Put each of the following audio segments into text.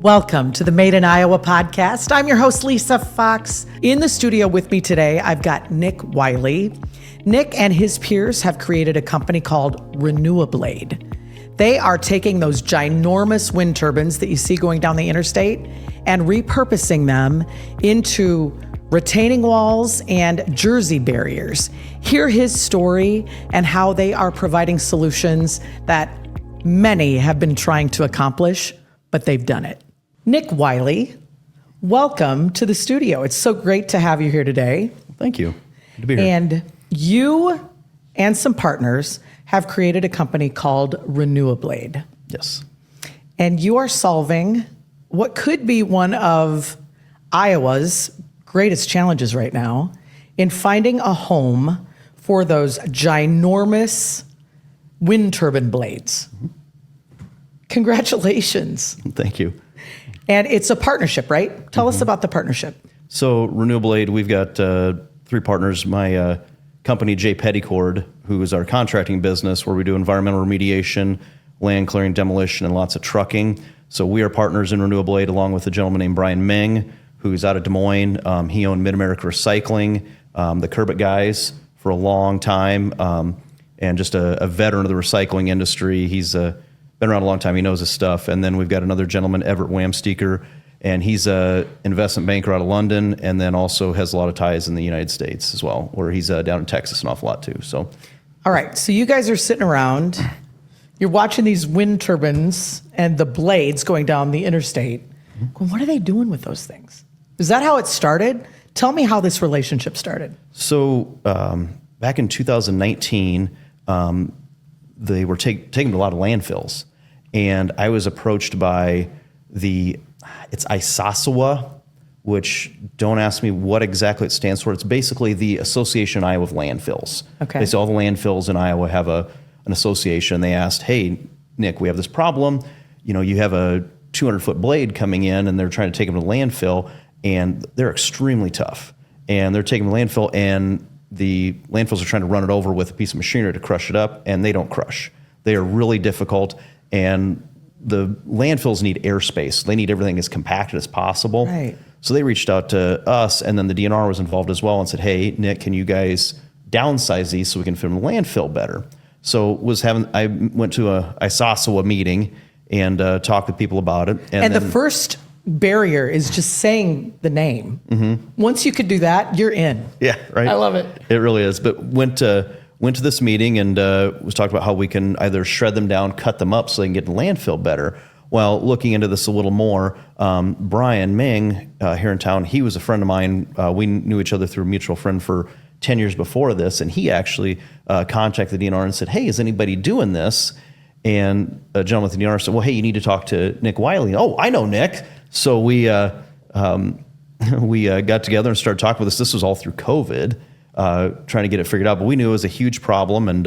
Welcome to the Made in Iowa podcast. I'm your host, Lisa Fox. In the studio with me today, I've got Nick Wylie. Nick and his peers have created a company called Renewablade. They are taking those ginormous wind turbines that you see going down the interstate and repurposing them into retaining walls and jersey barriers. Hear his story and how they are providing solutions that many have been trying to accomplish, but they've done it. Nick Wylie, welcome to the studio. It's so great to have you here today. Thank you. Good to be here. And you and some partners have created a company called Renewablade. Yes. And you are solving what could be one of Iowa's greatest challenges right now in finding a home for those ginormous wind turbine blades. Mm-hmm. Congratulations. Thank you. And it's a partnership, right? Tell us about the partnership. So Renewablade, we've got three partners. My company, J. Petticord, who is our contracting business, where we do environmental remediation, land clearing, demolition, and lots of trucking. So we are partners in Renewablade, along with a gentleman named Brian Meng, who's out of Des Moines. He owned Mid-America Recycling, the Curbit guys, for a long time, and just a veteran of the recycling industry. He's been around a long time. He knows his stuff. And then we've got another gentleman, Everett Wamsteker, and he's an investment banker out of London, and then also has a lot of ties in the United States as well, where he's down in Texas an awful lot too. So, all right. So you guys are sitting around, you're watching these wind turbines and the blades going down the interstate. Going, what are they doing with those things? Is that how it started? Tell me how this relationship started. So back in 2019, they were taking to a lot of landfills, and I was approached by it's ISASWA, which, don't ask me what exactly it stands for. It's basically the Association Iowa of Landfills. Okay. They say all the landfills in Iowa have an association. They asked, hey, Nick, we have this problem. You know, you have a 200-foot blade coming in, and they're trying to take them to landfill, and they're extremely tough. And they're taking them to landfill, and the landfills are trying to run it over with a piece of machinery to crush it up, and they don't crush. They are really difficult, and the landfills need airspace. They need everything as compacted as possible. Right. So they reached out to us, and then the DNR was involved as well and said, hey, Nick, can you guys downsize these so we can fit them in the landfill better? So I went to a ISASWA meeting and talked with people about it. And the first barrier is just saying the name. Mm-hmm. Once you could do that, you're in. Yeah, right. I love it. It really is. But went to this meeting and was talking about how we can either shred them down, cut them up so they can get in landfill better. Well, looking into this a little more, Brian Meng here in town, he was a friend of mine. We knew each other through a mutual friend for 10 years before this, and he actually contacted the DNR and said, hey, is anybody doing this? And a gentleman at the DNR said, well, hey, you need to talk to Nick Wylie. Oh, I know Nick. So we got together and started talking with this. This was all through COVID, trying to get it figured out. But we knew it was a huge problem, and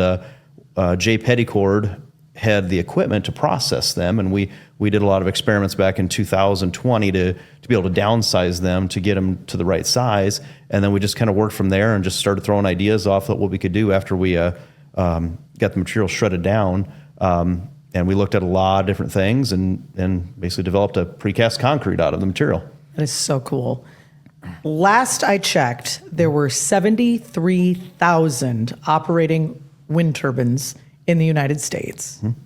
J. Petticord had the equipment to process them, and we did a lot of experiments back in 2020 to be able to downsize them to get them to the right size. And then we just kind of worked from there and just started throwing ideas off at what we could do after we got the material shredded down. And we looked at a lot of different things and basically developed a precast concrete out of the material. That is so cool. Last I checked, there were 73,000 operating wind turbines in the United States. Mm-hmm.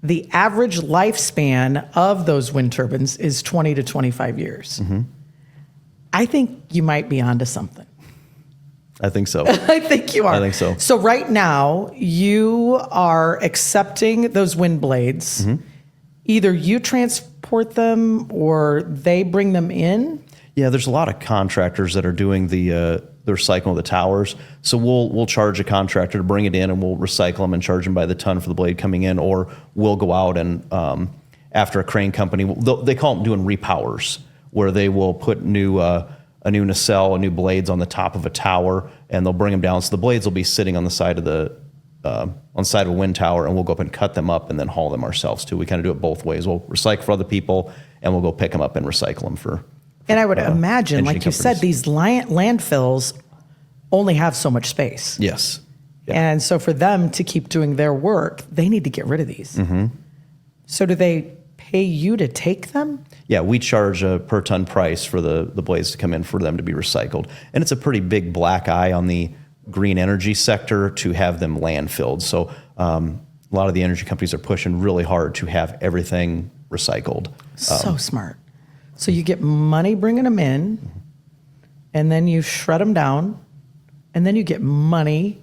The average lifespan of those wind turbines is 20 to 25 years. Mm-hmm. I think you might be onto something. I think so. I think you are. I think so. So right now, you are accepting those wind blades. Mm-hmm. Either you transport them or they bring them in? Yeah, there's a lot of contractors that are doing the recycling of the towers. So we'll charge a contractor to bring it in, and we'll recycle them and charge them by the ton for the blade coming in, or we'll go out and after a crane company, they call them doing repowers, where they will put a new nacelle, new blades on the top of a tower, and they'll bring them down. So the blades will be sitting on the side of a wind tower, and we'll go up and cut them up and then haul them ourselves too. We kind of do it both ways. We'll recycle for other people, and we'll go pick them up and recycle them for. And I would imagine, like you said, these landfills only have so much space. Yes. Yeah. And so for them to keep doing their work, they need to get rid of these. Mm-hmm. So do they pay you to take them? Yeah, we charge a per ton price for the blades to come in for them to be recycled. And it's a pretty big black eye on the green energy sector to have them landfilled. So a lot of the energy companies are pushing really hard to have everything recycled. So smart. So you get money bringing them in, and then you shred them down, and then you get money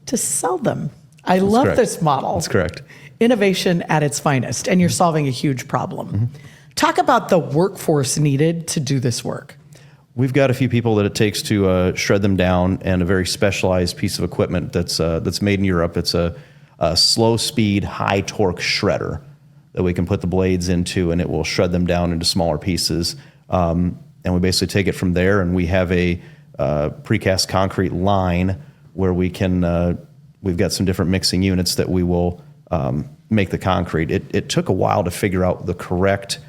to sell them. I love correct. this model. That's correct. Innovation at its finest, and you're solving a huge problem. Talk about the workforce needed to do this work. We've got a few people that it takes to shred them down, and a very specialized piece of equipment that's made in Europe. It's a slow speed, high torque shredder that we can put the blades into, and it will shred them down into smaller pieces. And we basically take it from there, and we have a precast concrete line where we can, we've got some different mixing units that we will make the concrete. It took a while to figure out the correct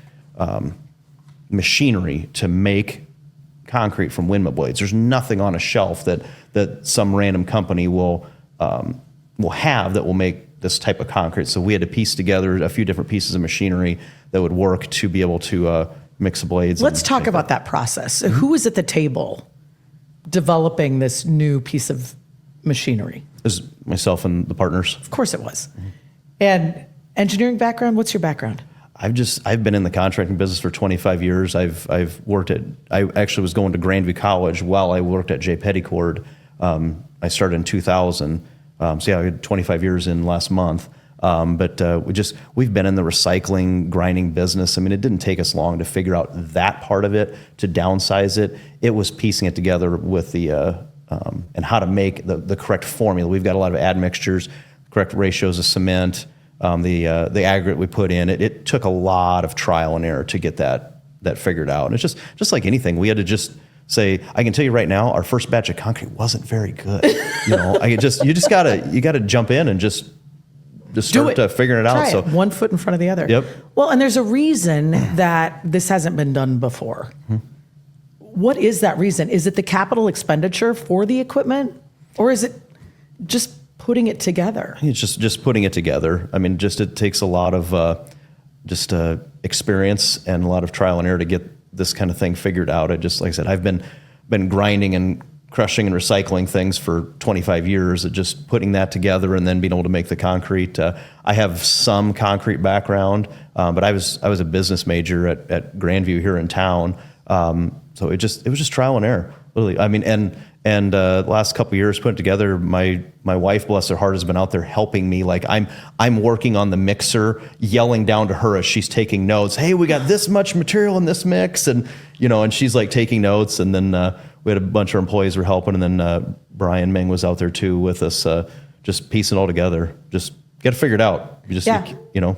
machinery to make concrete from windmill blades. There's nothing on a shelf that some random company will have that will make this type of concrete. So we had to piece together a few different pieces of machinery that would work to be able to mix the blades. Let's talk about that process. So who was at the table developing this new piece of machinery? It was myself and the partners. Of course it was. And engineering background, what's your background? I've been in the contracting business for 25 years. I actually was going to Grandview College while I worked at J. Petticord. I started in 2000. So yeah, I had 25 years in last month. But we've been in the recycling, grinding business. I mean, it didn't take us long to figure out that part of it, to downsize it. It was piecing it together with and how to make the correct formula. We've got a lot of admixtures, correct ratios of cement, the aggregate we put in. It took a lot of trial and error to get that figured out. And it's just like anything. We had to just say, I can tell you right now, our first batch of concrete wasn't very good. You just gotta jump in and just start figuring it out. Try it. 1 foot in front of the other. Yep. Well, and there's a reason that this hasn't been done before. What is that reason? Is it the capital expenditure for the equipment, or is it just putting it together? I think it's just putting it together. I mean, it takes a lot of experience and a lot of trial and error to get this kind of thing figured out. Like I said, I've been grinding and crushing and recycling things for 25 years. Just putting that together and then being able to make the concrete. I have some concrete background, but I was a business major at Grandview here in town. So it was just trial and error, literally. I mean, and the last couple of years putting it together, my wife, bless her heart, has been out there helping me. Like I'm working on the mixer, yelling down to her as she's taking notes. Hey, we got this much material in this mix, and she's like taking notes. And then we had a bunch of employees who were helping, and then Brian Ming was out there too with us, just piecing it all together. Just get it figured out.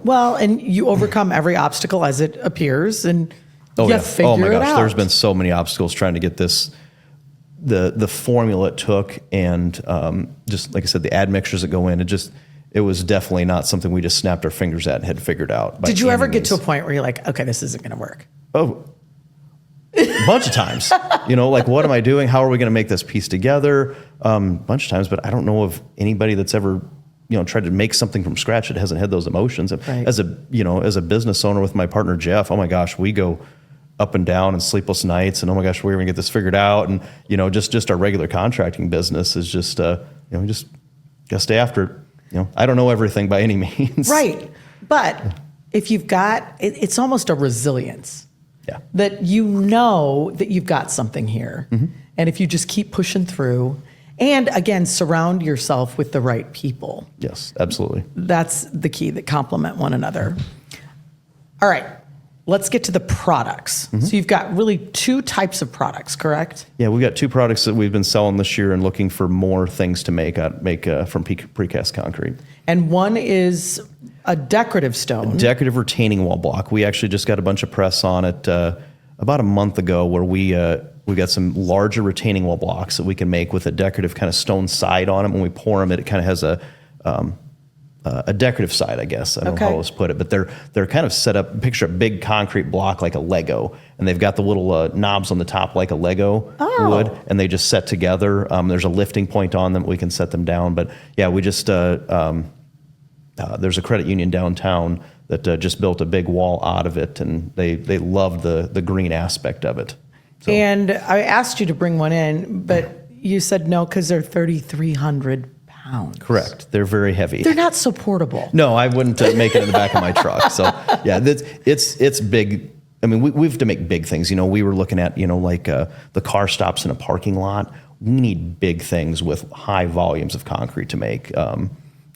Well, and you overcome every obstacle as it appears, and figure oh my gosh, it out. There's been so many obstacles trying to get this. The formula it took, and just like I said, the admixtures that go in, it was definitely not something we just snapped our fingers at and had figured out. Did you ever get to a point where you're like, okay, this isn't going to work? Oh, a bunch of times. Like, what am I doing? How are we going to make this piece together? Bunch of times, but I don't know of anybody that's ever tried to make something from scratch that hasn't had those emotions. Right. As a business owner with my partner Jeff, oh my gosh, we go up and down and sleepless nights, and oh my gosh, we're going to get this figured out. And just our regular contracting business is just we just gotta stay after it. I don't know everything by any means. Right, but if you've got, it's almost a resilience. Yeah. That that you've got something here, and if you just keep pushing through, and again, surround yourself with the right people. Yes, absolutely. That's the key. That complement one another. All right. Let's get to the products. So you've got really two types of products, correct? Yeah, we've got two products that we've been selling this year and looking for more things to make from precast concrete. And one is a decorative stone. A decorative retaining wall block. We actually just got a bunch of press on it about a month ago, where we got some larger retaining wall blocks that we can make with a decorative kind of stone side on them. When we pour them, it kind of has a decorative side, I guess. I don't know how else to put it, but they're kind of set up. Picture a big concrete block like a Lego, and they've got the little knobs on the top like a Lego would, and they just set together. There's a lifting point on them. We can set them down. But yeah, we just there's a credit union downtown that just built a big wall out of it, and they loved the green aspect of it. So, And I asked you to bring one in, but you said no because they're 3,300 pounds. correct. They're very heavy. They're not so portable. No, I wouldn't make it in the back of my truck. So yeah, it's big. I mean, we have to make big things. We were looking at, like the car stops in a parking lot. We need big things with high volumes of concrete to make.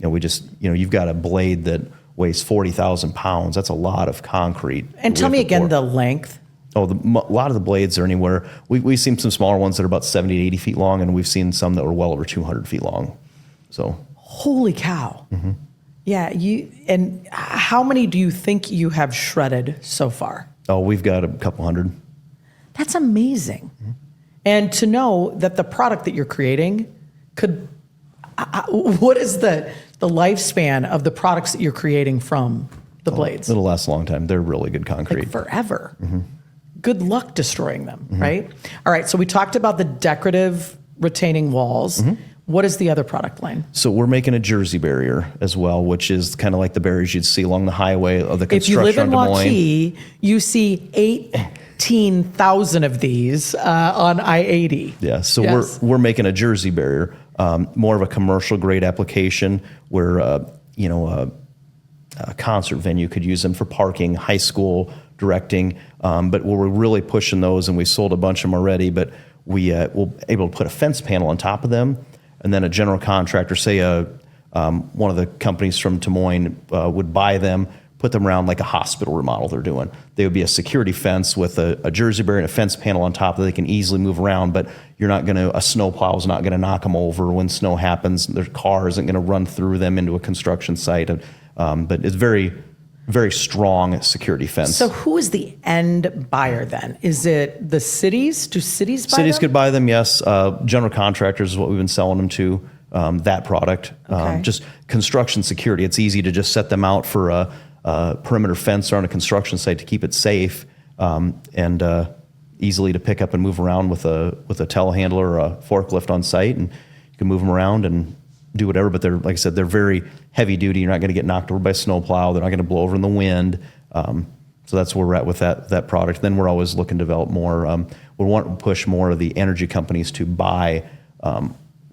We just, you've got a blade that weighs 40,000 pounds. That's a lot of concrete. And tell me again the length. Oh, a lot of the blades are anywhere. We've seen some smaller ones that are about 70 to 80 feet long, and we've seen some that were well over 200 feet long. So, holy cow. Mm-hmm. Yeah. And how many do you think you have shredded so far? Oh, we've got a couple hundred. That's amazing. Mm-hmm. And to know that the product that you're creating could, what is the lifespan of the products that you're creating from the blades? It'll last a long time. They're really good concrete. Like forever. Mm-hmm. Good luck destroying them, right? All right, so we talked about the decorative retaining walls. Mm-hmm. What is the other product line? So we're making a Jersey barrier as well, which is kind of like the barriers you'd see along the highway of the construction. If you live in Des Moines. Waukee, you see 18,000 of these on I-80. Yeah, so yes. we're making a Jersey barrier, more of a commercial grade application where a concert venue could use them for parking, high school directing, but we're really pushing those, and we sold a bunch of them already. But we'll able to put a fence panel on top of them, and then a general contractor, say one of the companies from Des Moines, would buy them, put them around like a hospital remodel they're doing. They would be a security fence with a Jersey barrier and a fence panel on top that they can easily move around, but a snowplow is not going to knock them over when snow happens. Their car isn't going to run through them into a construction site. But it's very, very strong security fence. So who is the end buyer then? Is it the cities? Do cities buy them? Cities could buy them, yes. General contractors is what we've been selling them to, that product. Okay. Just construction security. It's easy to just set them out for a perimeter fence around a construction site to keep it safe, and easily to pick up and move around with a telehandler or a forklift on site, and you can move them around and do whatever. But they're, like I said, they're very heavy duty. You're not going to get knocked over by a snowplow. They're not going to blow over in the wind. So that's where we're at with that product. Then we're always looking to develop more. We want to push more of the energy companies to buy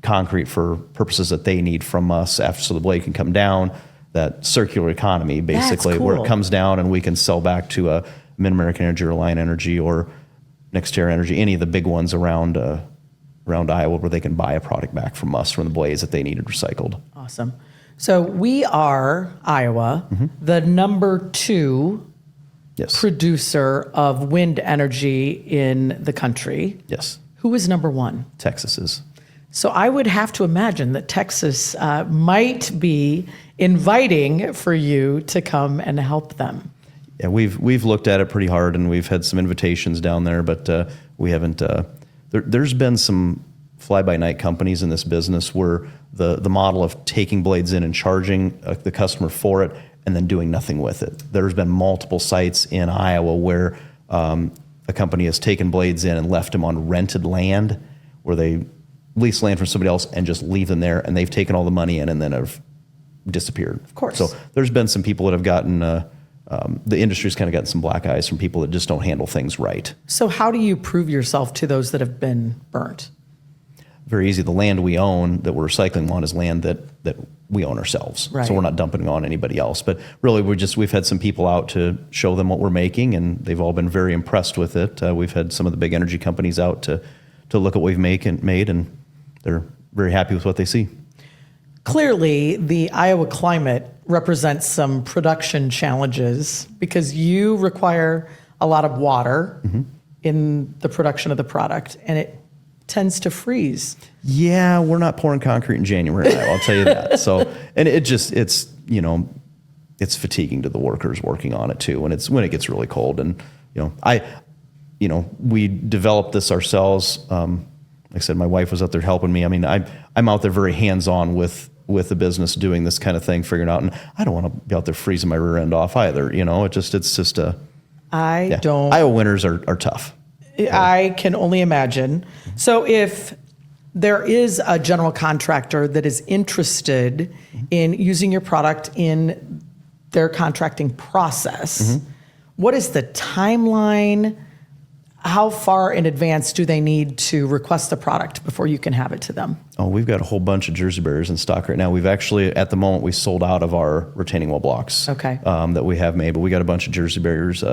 concrete for purposes that they need from us, so the blade can come down. That circular economy, basically, cool. where it comes down and we can sell back to Mid-American Energy or Alliant Energy or NextEra Energy, any of the big ones around Iowa, where they can buy a product back from us from the blades that they needed recycled. Awesome. So we are, Iowa, the number 2 producer of wind energy in the country. Yes. Who is number 1? Texas is. So I would have to imagine that Texas might be inviting for you to come and help them. Yeah, we've looked at it pretty hard, and we've had some invitations down there, but we haven't. There's been some fly-by-night companies in this business where the model of taking blades in and charging the customer for it and then doing nothing with it. There's been multiple sites in Iowa where a company has taken blades in and left them on rented land, where they lease land from somebody else and just leave them there, and they've taken all the money in and then have disappeared. Of course. So there's been some people that have gotten, the industry's kind of gotten some black eyes from people that just don't handle things right. So how do you prove yourself to those that have been burnt? Very easy. The land we own that we're recycling on is land that we own ourselves. Right. So we're not dumping it on anybody else. But really, we've had some people out to show them what we're making, and they've all been very impressed with it. We've had some of the big energy companies out to look at what we've made, and they're very happy with what they see. Clearly, the Iowa climate represents some production challenges because you require a lot of water in the production of the product, and it tends to freeze. Yeah, we're not pouring concrete in January, I'll tell you that. So, and it's fatiguing to the workers working on it too, and it's when it gets really cold. And we developed this ourselves. Like I said, my wife was out there helping me. I mean, I'm out there very hands-on with the business, doing this kind of thing, figuring out, and I don't want to be out there freezing my rear end off either. Iowa winters are tough. I can only imagine. So if there is a general contractor that is interested in using your product in their contracting process. What is the timeline? How far in advance do they need to request the product before you can have it to them? Oh, we've got a whole bunch of Jersey barriers in stock right now. We've actually, at the moment, we sold out of our retaining wall blocks that we have made, but we got a bunch of Jersey barriers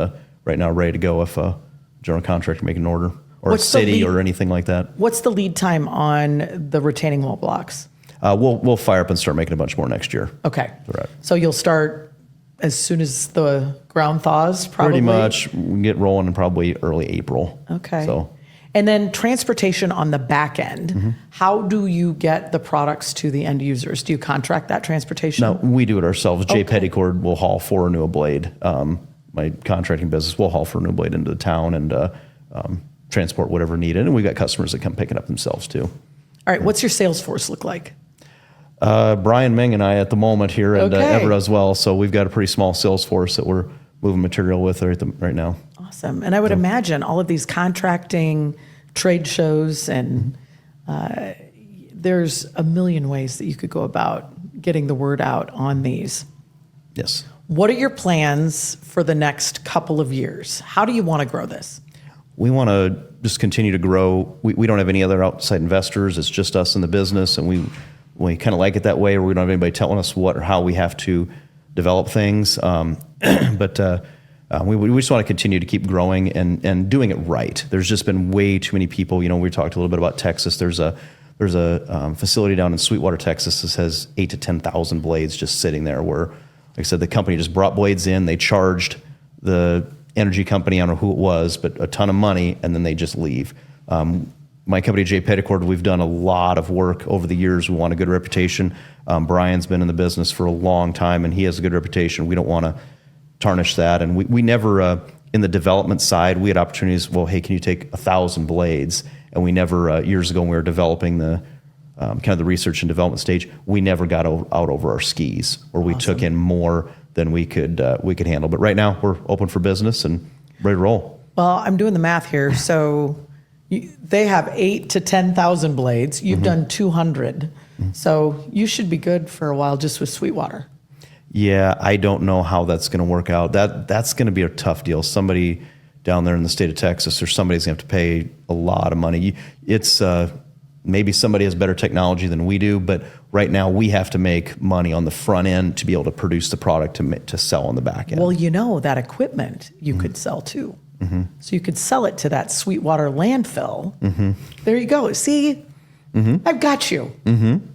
right now ready to go if a general contractor make an order, or a city or anything like that. What's the lead time on the retaining wall blocks? We'll fire up and start making a bunch more next year. Okay. Right. So you'll start as soon as the ground thaws, probably? Pretty much. We get rolling in probably early April. Okay. So. And then transportation on the back end. How do you get the products to the end users? Do you contract that transportation? No, we do it ourselves. Jay Petticord will haul for Renewablade. My contracting business will haul for Renewablade into the town and transport whatever needed. And we've got customers that come pick it up themselves too. All right. What's your sales force look like? Brian Ming and I at the moment here, and Everett as well. So we've got a pretty small sales force that we're moving material with right now. Awesome. And I would imagine all of these contracting trade shows, and there's a million ways that you could go about getting the word out on these. Yes. What are your plans for the next couple of years? How do you want to grow this? We want to just continue to grow. We don't have any other outside investors. It's just us in the business, and we kind of like it that way, where we don't have anybody telling us what or how we have to develop things. But we just want to continue to keep growing and doing it right. There's just been way too many people. We talked a little bit about Texas. There's a facility down in Sweetwater, Texas, that has 8,000 to 10,000 blades just sitting there. Where, like I said, the company just brought blades in. They charged the energy company, I don't know who it was, but a ton of money, and then they just leave. My company, Jay Petticord, we've done a lot of work over the years. We want a good reputation. Brian's been in the business for a long time, and he has a good reputation. We don't want to tarnish that. And we never, in the development side, we had opportunities, well, hey, can you take 1,000 blades? And we never, years ago when we were developing the kind of the research and development stage, we never got out over our skis, where we took in more than we could handle. But right now, we're open for business and ready to roll. Well, I'm doing the math here. So they have 8,000 to 10,000 blades. You've done 200. So you should be good for a while just with Sweetwater. Yeah, I don't know how that's going to work out. That's going to be a tough deal. Somebody down there in the state of Texas, or somebody's going to have to pay a lot of money. It's maybe somebody has better technology than we do, but right now we have to make money on the front end to be able to produce the product to sell on the back end. Well, that equipment you could sell too. So you could sell it to that Sweetwater landfill. There you go. See, I've got you.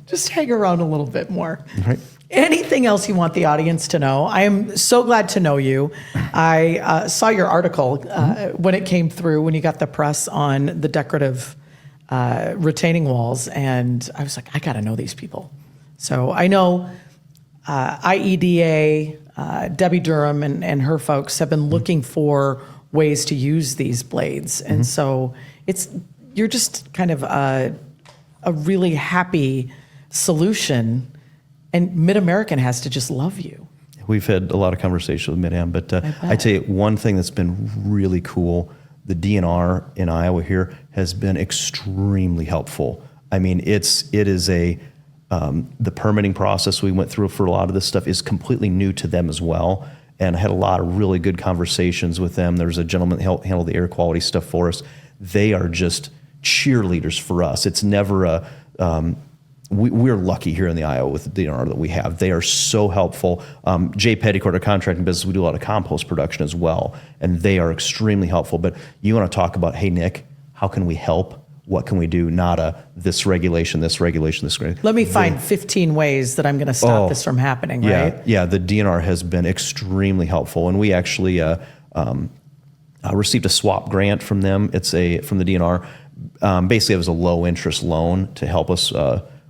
Just hang around a little bit more. Right. Anything else you want the audience to know? I am so glad to know you. I saw your article when it came through, when you got the press on the decorative retaining walls, and I was like, I got to know these people. So I know IEDA, Debbie Durham and her folks have been looking for ways to use these blades. And so you're just kind of a really happy solution, and Mid-American has to just love you. We've had a lot of conversations with Mid-Am, but I tell you, one thing that's been really cool, the DNR in Iowa here has been extremely helpful. I mean, it is the permitting process we went through for a lot of this stuff is completely new to them as well. And I had a lot of really good conversations with them. There's a gentleman that handled the air quality stuff for us. They are just cheerleaders for us. It's never we're lucky here in the Iowa with the DNR that we have. They are so helpful. Jay Petticord, our contracting business, we do a lot of compost production as well, and they are extremely helpful. But you want to talk about, hey, Nick, how can we help? What can we do? Not this regulation, this regulation, this regulation. Let me find 15 ways that I'm going to stop this from happening, right? Yeah, the DNR has been extremely helpful. And we actually received a swap grant from them. It's from the DNR. Basically, it was a low-interest loan to help us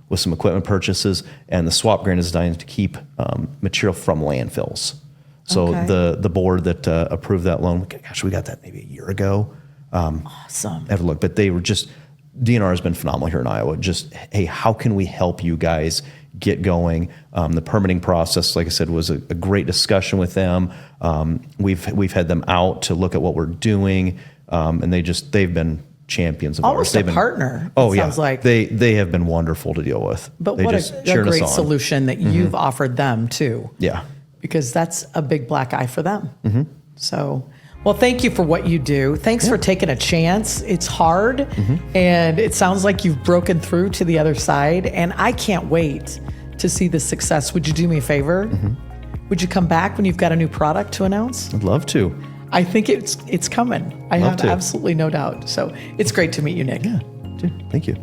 with some equipment purchases. And the swap grant is designed to keep material from landfills. So the board that approved that loan, gosh, we got that maybe a year ago. Awesome. Have a look. But they were just... DNR has been phenomenal here in Iowa. Just, hey, how can we help you guys get going? The permitting process, like I said, was a great discussion with them. We've had them out to look at what we're doing, and they've been champions of almost ours. A partner. Sounds like they have been wonderful to deal with. But what a great solution that you've offered them too. Yeah. because that's a big black eye for them. So, well, thank you for what you do. Thanks for taking a chance. It's hard, and it sounds like you've broken through to the other side, and I can't wait to see the success. Would you do me a favor? Would you come back when you've got a new product to announce? I'd love to. I think it's coming. I have absolutely no doubt. So it's great to meet you, Nick. Yeah, dude, thank you.